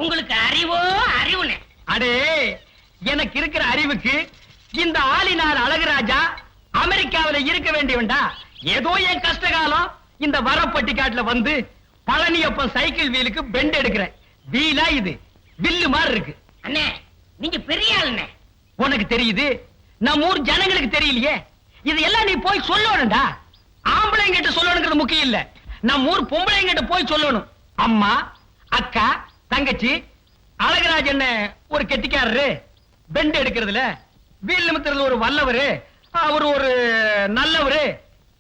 உங்களுக்கு அறிவோ அறிவுனே. அடே, எனக்கு இருக்கிற அறிவுக்கு இந்த ஆளினார் அழகுராஜா அமெரிக்காவில இருக்க வேண்டியவன்டா. ஏதோ என் கஷ்டகாலம் இந்த வரப்பட்டிக்காட்டுல வந்து பழனியப்பன் சைக்கிள் வீலுக்கு பெண்ட் எடுக்கிறேன். வீலா இது வில்லு மாதிரி இருக்கு. அண்ணே, நீங்க பெரிய ஆளுண்ணே. உனக்கு தெரியுது, நம்ம ஊர் ஜனங்களுக்கு தெரியலையே. இது எல்லாம் நீ போய் சொல்லணும்டா. ஆம்பளைங்கிட்ட சொல்லணுங்கிறது முக்கியம் இல்ல, நம்ம ஊர் பொம்பளைங்கிட்ட போய் சொல்லணும். அம்மா, அக்கா, தங்கச்சி, அழகராஜன் ஒரு கெட்டிக்காரரு, பெண்ட் எடுக்கிறதுல வீல் நிமித்துறதுல ஒரு வல்லவரு, அவர் ஒரு நல்லவரு,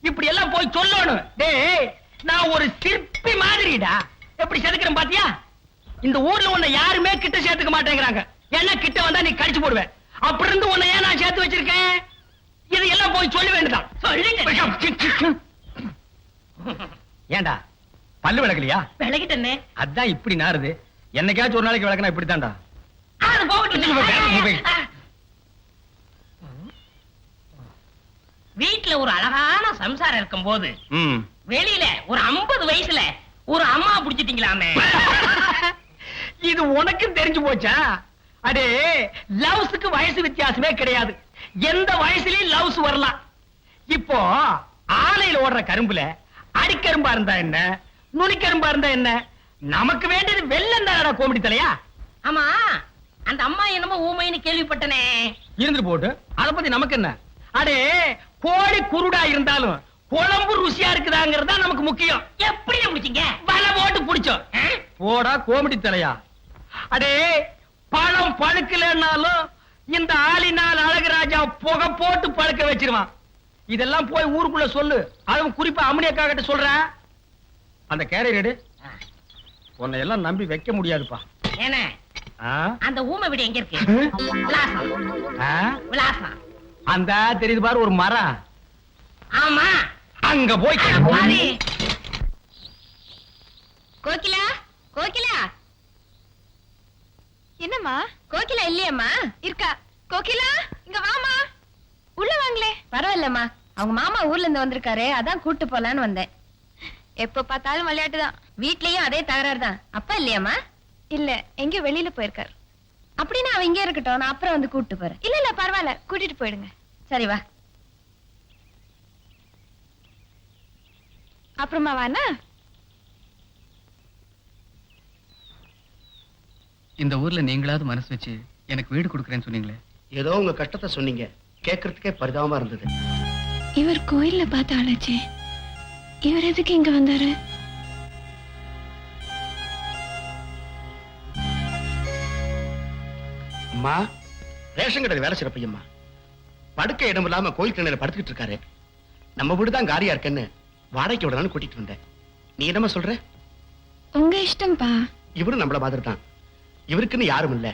இப்படி எல்லாம் போய் சொல்லணும். டேய், நான் ஒரு சிற்பி மாதிரிடா. எப்படி செதுக்கிறேன் பாத்தியா? இந்த ஊர்ல உன்னை யாருமே கிட்ட சேர்த்துக்க மாட்டேங்கிறாங்க. என்ன கிட்ட வந்தா நீ கடிச்சு போடுவேன். அப்படி இருந்து உன்னை ஏன் நான் சேர்த்து வச்சிருக்கேன்? இது எல்லாம் போய் சொல்ல வேண்டியதான். ஏண்டா பல்லு விளக்கலையா? விளக்கிட்டே. அதான் இப்படி நாருது. என்னைக்காச்சும் ஒரு நாளைக்கு விளக்கனா இப்படித்தான்டா. வீட்டுல ஒரு அழகான சம்சாரம் இருக்கும் போது வெளியில ஒரு 50 வயசுல ஒரு அம்மா புடிச்சிட்டீங்களாமே. இது உனக்கும் தெரிஞ்சு போச்சா? அடே, லவ்ஸுக்கு வயசு வித்தியாசமே கிடையாது. எந்த வயசுலயும் லவ்ஸ் வரலாம். இப்போ ஆலையில ஓடுற கரும்புல அடிக்கரும்பா இருந்தா என்ன, நுனிக்கரும்பா இருந்தா என்ன? நமக்கு வேண்டியது வெள்ளம் தானடா கோமடி தலையா. ஆமா, அந்த அம்மா என்னமோ ஊமைன்னு கேள்விப்பட்டனே. இருந்துட்டு போட்டு, அத பத்தி நமக்கு என்ன? அடே, கோழி குருடா இருந்தாலும் குழம்பு ருசியா இருக்குதாங்கிறதா நமக்கு முக்கியம். எப்படி முடிச்சீங்க? வலை போட்டு புடிச்சோம். போடா கோமடி தலையா. அடே, பழம் பழுக்கலன்னாலும் இந்த ஆளினால் அழகுராஜா புகை போட்டு பழுக்க வச்சிருவான். இதெல்லாம் போய் ஊருக்குள்ள சொல்லு. அதுவும் குறிப்பா அம்மனியக்கா கிட்ட சொல்றேன். அந்த கேரியர் உன்னை எல்லாம் நம்பி வைக்க முடியாதுப்பா. என்ன அந்த ஊமை வீடு எங்க இருக்கு? விலாசம் அந்த தெரியுது பாரு, ஒரு மரம். ஆமா, அங்க போய் கோகிலா, கோகிலா. என்னம்மா? கோகிலா இல்லையம்மா? இருக்கா. கோகிலா, இங்க வாமா. உள்ள வாங்களே. பரவாயில்லம்மா, அவங்க மாமா ஊர்ல இருந்து வந்திருக்காரு, அதான் கூட்டு போலான்னு வந்தேன். எப்ப பார்த்தாலும் விளையாட்டுதான். வீட்லயும் அதே தகராறு தான். அப்பா இல்லையாம்மா? இல்ல, எங்க வெளியில போயிருக்காரு. அப்படின்னா அவ இங்கே இருக்கட்டும், நான் அப்புறம் வந்து கூட்டு போறேன். இல்ல இல்ல பரவாயில்ல, கூட்டிட்டு போயிடுங்க. சரி வா. அப்புறமா வானா? இந்த ஊர்ல நீங்களாவது மனசு வச்சு எனக்கு வீடு கொடுக்கறேன்னு சொன்னீங்களே. ஏதோ உங்க கஷ்டத்தை சொன்னீங்க, கேட்கறதுக்கே பரிதாபமா இருந்தது. இவர் கோயில்ல பார்த்த ஆளாச்சே, இவர் எதுக்கு இங்க வந்தாரு? அம்மா, ரேஷன் கடையில் வேலை செய்யற பையம்மா படுக்க இடம் இல்லாம கோயில் கிணறு படுத்துக்கிட்டு இருக்காரு. நம்ம வீடுதான் காரியா இருக்குன்னு வாடகைக்கு விடலான்னு கூட்டிட்டு வந்தேன். நீ என்னமா சொல்ற? உங்க இஷ்டம்பா. இவரும் நம்மள மாதிரி தான். இவருக்குன்னு யாரும் இல்ல.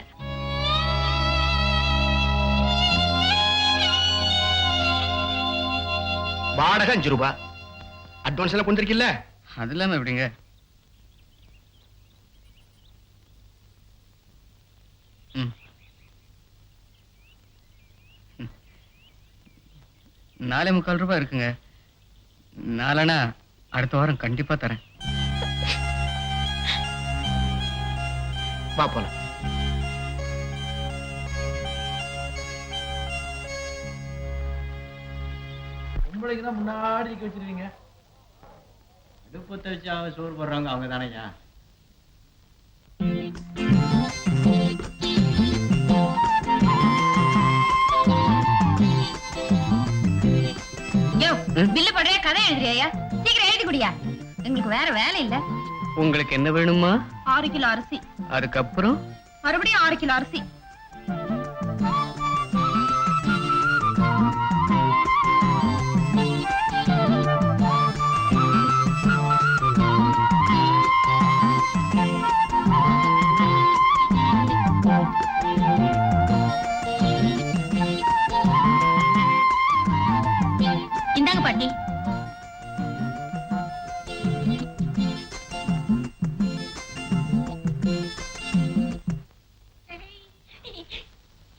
வாடகை 5 ரூபாய். அட்வான்ஸ் எல்லாம் கொண்டிருக்கில்ல? அது இல்லாம எப்படிங்க? $4.25 ரூபாய் இருக்குங்க. 4 அடுத்த வாரம் கண்டிப்பா தரேன். வா போலாம். பொம்பளைக்கு தான் முன்னாடி வச்சிருக்கீங்க. இடுப்பத்தை வச்சு அவங்க சோறு போடுறாங்க, அவங்க தானேயா? பில்லு போடுறியா, கதை எழுதுறியா? சீக்கிரம் எழுதி குடியா, எங்களுக்கு வேற வேலை இல்ல. உங்களுக்கு என்ன வேணுமா? 6 கிலோ அரிசி. அதுக்கப்புறம் மறுபடியும் 6 கிலோ அரிசி. இந்தாங்க பாட்டி.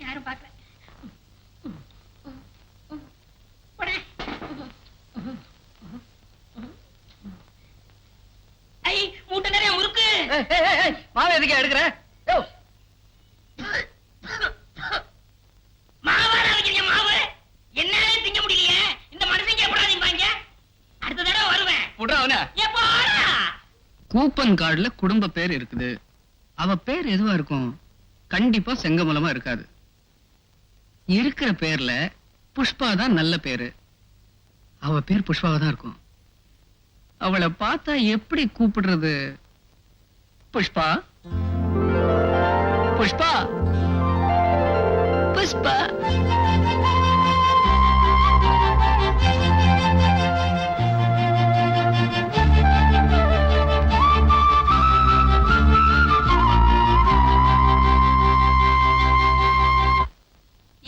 யாரும் பார்க்கல. மூட்டை நிறைய முறுக்கு. மாவை எதுக்கு எடுக்கிற? யோ, மாவாட வைக்கிறீங்க மாவு என்னாலே திங்க முடியலையே இந்த மனுஷங்க எப்படா நீங்க அடுத்த தடவை வருவேன் விடுறா அவன. எப்போ வாடா? கூப்பன் கார்டுல குடும்ப பேர் இருக்குது. அவ பேர் எதுவா இருக்கும்? கண்டிப்பா செங்கமலமா இருக்காது. இருக்கிற பேர்ல புஷ்பா தான் நல்ல பேரு. அவ பேர் புஷ்பாவா தான் இருக்கும். அவளை பார்த்தா எப்படி கூப்பிடுறது? புஷ்பா, புஷ்பா, புஷ்பா.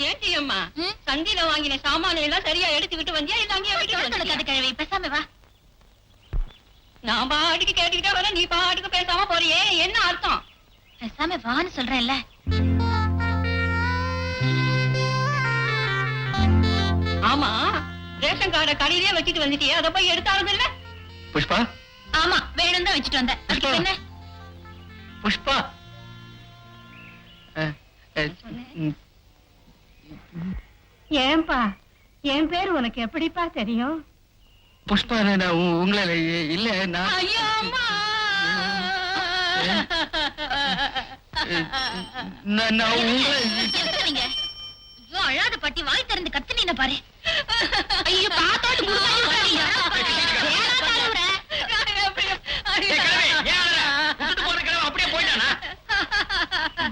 ஏண்டி அம்மா சந்தில வாங்கின சாமானை எல்லாம் சரியா எடுத்துக்கிட்டு வந்தியா இல்ல அங்கேயே விட்டு கிழவி பேசாம வா. நான் பாட்டுக்கு கேட்டுக்கிட்டே வர நீ பாட்டுக்கு பேசாம போறியே என்ன அர்த்தம்? பேசாம வான்னு சொல்றேன்ல. ஆமா ரேஷன் கார்டை கடையிலே வச்சுட்டு வந்துட்டியே அதை போய் எடுத்தாலும் இல்ல? புஷ்பா, ஆமா வேணும் தான் வச்சுட்டு வந்தேன். அதுக்கு என்ன? புஷ்பா. ஏன்பா என் பேர் உனக்கு எப்படிப்பா தெரியும்? புஷ்பா, நான் உங்களை இல்ல நான் ஐயோ அம்மா நான் உங்களை நீங்க ஐயோ அழாத பாட்டி வாய் திறந்து கத்துனீங்க பாரு. ஐயோ பாத்தாட்டு ஏய், கிழவி, ஏன் அழற? விட்டுட்டு போன கிழவன் அப்படியே போயிட்டானா?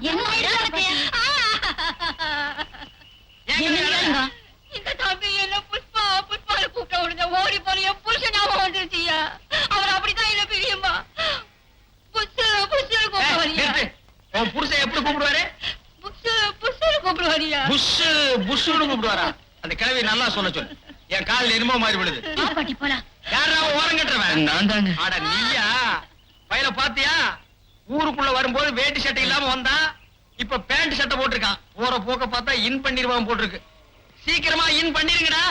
என்ன இருக்கு? ஏன் கிழவி அழற? இந்த தம்பி என்ன புஷ்பா புஷ்பால கூப்பிட்ட உடனே ஓடி போன என் புருஷன் ஞாபகம் வந்துருச்சியா? அவர் அப்படித்தான் என்ன பிரியுமா? புஷ்ஷு புஷ்ஷு கூப்பிட ஏய், வரியா? நிறுத்து. உன் புருஷன் எப்படி கூப்பிடுவாரு? புஷ்ஷு புஷ்ஷு கூப்பிட வரியா? புஷ்ஷுன்னு கூப்பிடுவாரா? அந்த கிழவி நல்லா சொல்ல சொல்லு. என் காதுல எரும மாதிரி விழுது. வா பாட்டி போலாம். யாரா ஓரம் கட்டுறவன்? நான் தானே. அட நீயா? பையல பாத்தியா? ஊருக்குள்ள வரும்போது வேட்டி சட்டை இல்லாம வந்தா இப்ப பேண்ட் சட்டை போட்டிருக்கான். போற போக்க பார்த்தா இன் பண்ணிருவான் போட்டிருக்கு. சீக்கிரமா இன் பண்ணிருங்கடா.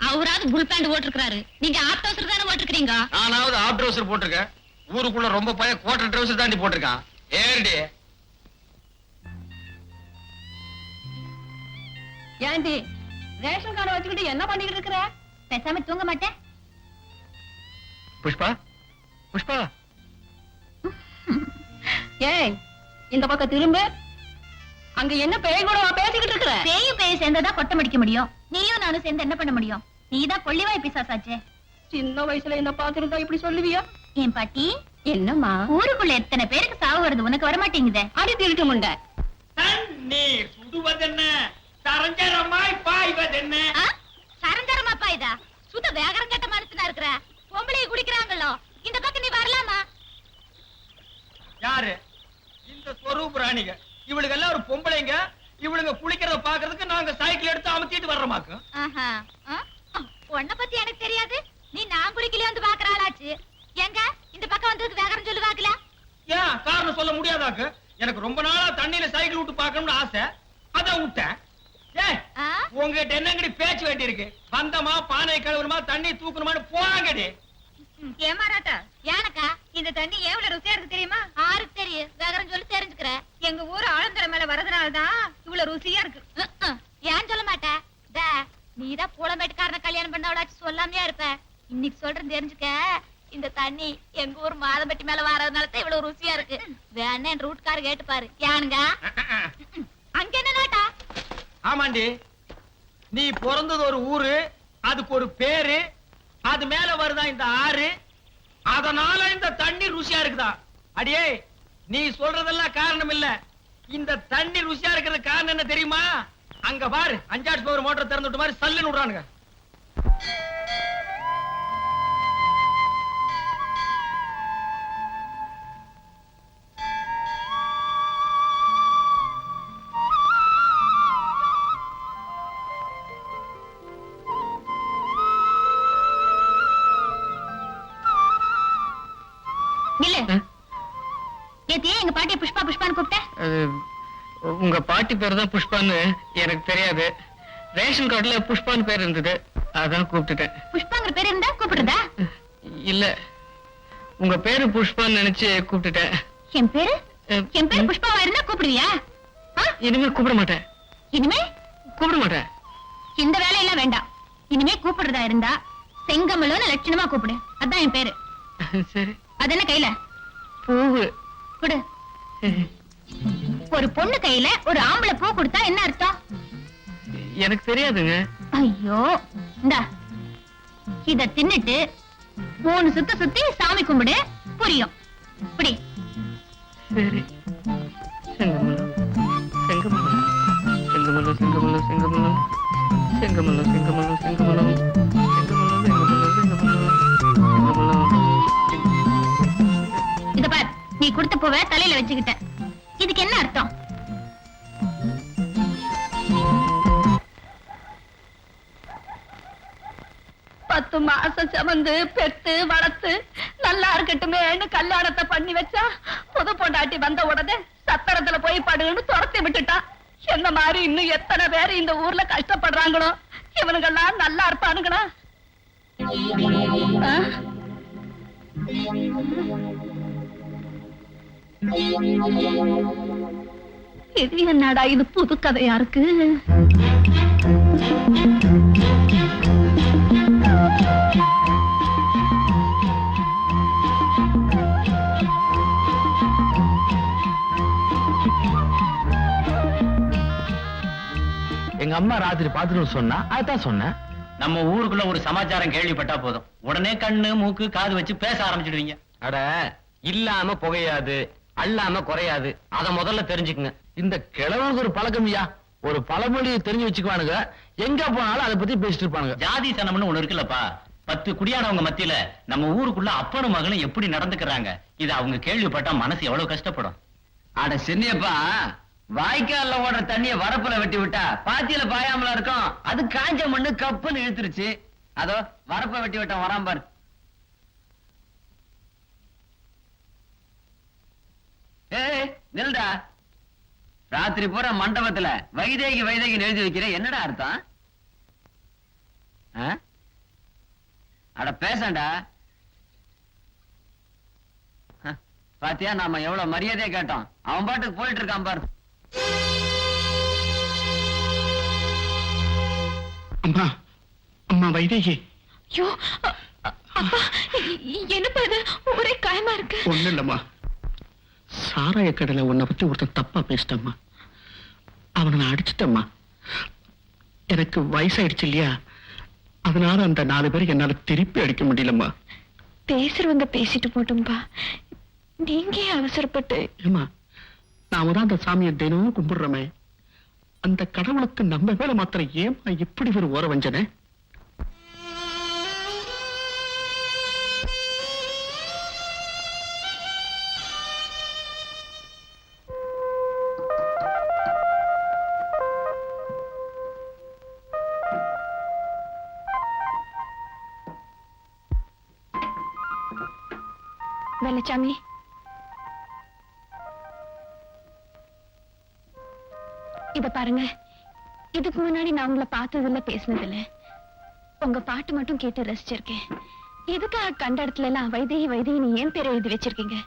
அவராவது புல் பேண்ட் போட்டிருக்காரு. நீங்க ஆப் டவுசர் தானே போட்டிருக்கீங்க. நானாவது ஆப் ட்ரவுசர் போட்டிருக்கேன். ஊருக்குள்ள ரொம்ப பையன் கோட்டர் ட்ரவுசர் தாண்டி போட்டிருக்கான். ஏண்டி ஏண்டி ரேஷன் கார்டை வச்சுக்கிட்டு என்ன பண்ணிக்கிட்டு இருக்கிற? பேசாம தூங்க மாட்டேன். புஷ்பா, புஷ்பா. ஏய் இந்த பக்கம் திரும்ப. அங்க என்ன பேய் கூட பேசிக்கிட்டு இருக்கிற? பேயும் பேய் சேர்ந்ததா கொட்டம் அடிக்க முடியும். நீயும் நானும் சேர்ந்து என்ன பண்ண முடியும்? நீதான் கொள்ளிவாய் பிசாசாச்சே. சின்ன வயசுல என்ன பாத்துருந்தா இப்படி சொல்லுவியா? என் பாட்டி என்னம்மா ஊருக்குள்ள எத்தனை பேருக்கு சாவு வருது, உனக்கு வரமாட்டேங்குதே. அடி திருட்டு முண்டை. தண்ணீர் சுடுவதென்ன, தரஞ்சரமாய் பாய்வதென்ன. சரஞ்சரமாப்பா இதா சுத்த வேகரம் கட்ட மனுஷனா இருக்கிற பொம்பளை குடிக்கிறாங்களோ. இந்த பக்கம் நீ வரலாமா? யாரு இந்த ஸ்வரூப் ராணிங்க? இவளுக்கு எல்லாம் ஒரு பொம்பளைங்க. இவளுங்க குளிக்கிறத பாக்குறதுக்கு நாங்க சைக்கிள் எடுத்து அமுத்திட்டு வர்றோமாக்கு. உன்னை பத்தி எனக்கு தெரியாது. நீ நான் குளிக்கல வந்து பாக்குற ஆளாச்சு. எங்க இந்த பக்கம் வந்ததுக்கு வேகரம் சொல்லு பாக்கல. ஏன் காரணம் சொல்ல முடியாதாக்கு? எனக்கு ரொம்ப நாளா தண்ணியில சைக்கிள் விட்டு பார்க்கணும்னு ஆசை. அதான் விட்டேன். ஏய், உங்ககிட்ட என்னங்கடி பேச்சு வேண்டி இருக்கு? வந்தமா பானை கழுவணுமா தண்ணி தூக்கணுமான்னு போறாங்கடி. ஏமாறாட்டா ஏனக்கா இந்த தண்ணி எவ்வளவு ருசியா இருக்கு தெரியுமா? ஆருக்கு தெரியும். வேகரம் சொல்லி தெரிஞ்சுக்கிற. எங்க ஊர் ஆழந்தர மேல வரதுனாலதான் இவ்வளவு ருசியா இருக்கு. ஏன் சொல்ல மாட்ட? நீதான் பூளமேட்டுக்காரன கல்யாணம் பண்ணவளாச்சு சொல்லாமையா இருப்ப. இன்னைக்கு சொல்றேன் தெரிஞ்சுக்க. இந்த தண்ணி எங்க ஊர் மாதம்பட்டி மேல வரதுனாலதான் இவ்வளவு ருசியா இருக்கு. வேணா என் ரூட்காரு கேட்டு பாரு. ஏனுங்க அங்க என்ன நாட்டா? ஆமாண்டி, நீ பிறந்தது ஒரு ஊரு, அதுக்கு ஒரு பேரு, அது மேல வருதா இந்த ஆறு, அதனால இந்த தண்ணி ருசியா இருக்குதா? அடியே, நீ சொல்றதெல்லாம் காரணம் இல்ல. இந்த தண்ணி ருசியா இருக்கிறது காரணம் என்ன தெரியுமா? அங்க பாரு, 5 ஆர்ஸ் மோட்டர் திறந்து விட்ட மாதிரி சல்லுன்னு விடுறானுங்க. நேத்தியே எங்க பாட்டிய புஷ்பா புஷ்பான்னு கூப்பிட்ட. உங்க பாட்டி பேர் தான் புஷ்பான்னு எனக்கு தெரியாது. ரேஷன் கார்டுல புஷ்பான்னு பேர் இருந்தது, அதான் கூப்பிட்டுட்டேன். புஷ்பாங்கிற பேர் இருந்தா கூப்பிடுறதா? இல்ல, உங்க பேரு புஷ்பான்னு நினைச்சு கூப்பிட்டுட்டேன். என் பேரு என் பேர் புஷ்பாவா இருந்தா கூப்பிடுவியா? இனிமே கூப்பிட மாட்டேன். இனிமே கூப்பிட மாட்டேன். இந்த வேலையெல்லாம் வேண்டாம். இனிமே கூப்பிடுறதா இருந்தா செங்கமலன்னு லட்சணமா கூப்பிடு. அதான் என் பேரு. சரி. அது என்ன கையில? பூவு. கொடு. ஒரு பொண்ணு கையில ஒரு ஆம்பளை பூ கொடுத்தா என்ன அர்த்தம்? எனக்கு தெரியாதுங்க. ஐயோ, இந்தா இத தின்னுட்டு 3 சுத்து சுத்தி சாமி கும்பிடு, புரியும். இப்படி சரி. செங்கமலம் செங்கமலம் செங்கமலம் செங்கமலம் செங்கமலம் செங்கமலம் செங்கமலம் செங்கமலம் செங்கமலம் செங்கமலம் இத பார், நீ கொடுத்த பூவை தலையில வச்சுக்கிட்ட. இதுக்கு என்ன அர்த்தம்? பத்து மாசம் சுமந்து பெத்து வளர்த்து நல்லா இருக்கட்டுமேன்னு கல்யாணத்தை பண்ணி வச்சா புது பொண்டாட்டி வந்த உடனே சத்திரத்துல போய் படுன்னு துரத்தி விட்டுட்டான். என்ன மாதிரி இன்னும் எத்தனை பேர் இந்த ஊர்ல கஷ்டப்படுறாங்களோ. இவனுங்கெல்லாம் நல்லா இருப்பானுங்களா? ஆ? இது என்னடா இது புது கதையா இருக்கு? எங்க அம்மா ராத்திரி பாத்துட்டு சொன்னா அதான் சொன்னேன். நம்ம ஊருக்குள்ள ஒரு சமாச்சாரம் கேள்விப்பட்டா போதும், உடனே கண்ணு மூக்கு காது வச்சு பேச ஆரம்பிச்சிடுவீங்க. அட, இல்லாம புகையாது, அல்லாம குறையாது. அத முதல்ல தெரிஞ்சுக்குங்க. இந்த கிழவனுக்கு ஒரு பழக்கம்யா. ஒரு பழமொழி தெரிஞ்சு வச்சுக்குவானுங்க. எங்க போனாலும் அதை பத்தி பேசிட்டு இருப்பானுங்க. ஜாதி சனம்னு ஒண்ணு இருக்குல்லப்பா. 10 குடியானவங்க மத்தியில நம்ம ஊருக்குள்ள அப்பனும் மகனும் எப்படி நடந்துக்கிறாங்க, இது அவங்க கேள்விப்பட்டா மனசு எவ்வளவு கஷ்டப்படும். அட சின்னியப்பா, வாய்க்கால்ல ஓடுற தண்ணிய வரப்புல வெட்டி விட்டா பாத்தியில பாயாமலா இருக்கும். அது காஞ்ச மண்ணு கப்புன்னு இழுத்துருச்சு. அதோ வரப்ப வெட்டி விட்டான் வரான் பாரு. ஏய் நில்டா, ராத்திரி பூரா மண்டபத்துல வைதேகி வைதேகி எழுதி வைக்கிற, என்னடா அர்த்தம்? அட பேசண்டா. பாத்தியா, நாம எவ்வளவு மரியாதையா கேட்டோம், அவன் பாட்டுக்கு போயிட்டு இருக்கான் பாரு. அம்மா, அம்மா வைதேகி. ஐயோ, அப்பா, என்னப்பா இது? ஒரே காயமா இருக்கு. ஒண்ணு இல்லம்மா, சாராய கடையில உன்னை பத்தி ஒருத்தன் தப்பா பேசிட்டம்மா. அவனை நான் அடிச்சிட்டம்மா. எனக்கு வயசாயிடுச்சு இல்லையா, அதனால அந்த 4 பேருக்கு என்னால திருப்பி அடிக்க முடியலம்மா. பேசுறவங்க பேசிட்டு போட்டும்பா, நீங்க அவசரப்பட்டு. ஏமா, நாம தான் அந்த சாமியை தினமும் கும்பிடுறோமே, அந்த கடவுளுக்கு நம்ம வேலை மாத்திரம் ஏமா இப்படி ஒரு ஓர வஞ்சனை? வெள்ளச்சாமி, இத பாருங்க. இதுக்கு முன்னாடி நான் உங்களை பார்த்ததில்ல, பேசினதில்ல. உங்க பாட்டு மட்டும் கேட்டு ரசிச்சிருக்கேன். எதுக்காக கண்ட இடத்துல எல்லாம் வைதேகி வைதேகி நீ ஏன் பேரை எழுதி வச்சிருக்கீங்க?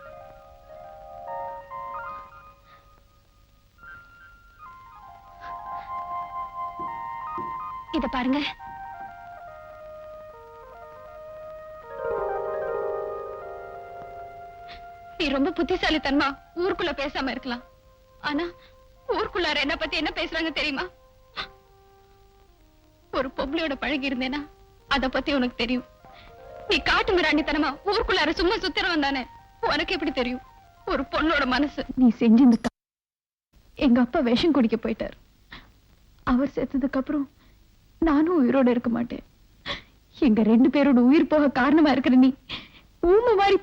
இத பாருங்க. நீ ரொம்ப புத்திசாலித்தனமா ஊருக்குள்ள பேசாம இருக்கலாம். ஆனா ஊருக்குள்ளார என்ன பத்தி என்ன பேசுறாங்க தெரியுமா? ஒரு பொம்பளையோட பழகி இருந்தேனா அத பத்தி உனக்கு தெரியும். நீ காட்டு மிராண்டித்தனமா ஊருக்குள்ளார சும்மா சுத்திரம் தானே, உனக்கு எப்படி தெரியும் ஒரு பொண்ணோட மனசு? நீ செஞ்சிருந்த எங்க அப்பா விஷம் குடிக்க போயிட்டார். அவர் செத்ததுக்கு அப்புறம் நானும் உயிரோட இருக்க மாட்டேன். எங்க 2 பேரோட உயிர் போக காரணமா இருக்கிற நீ ஊமை மாதிரி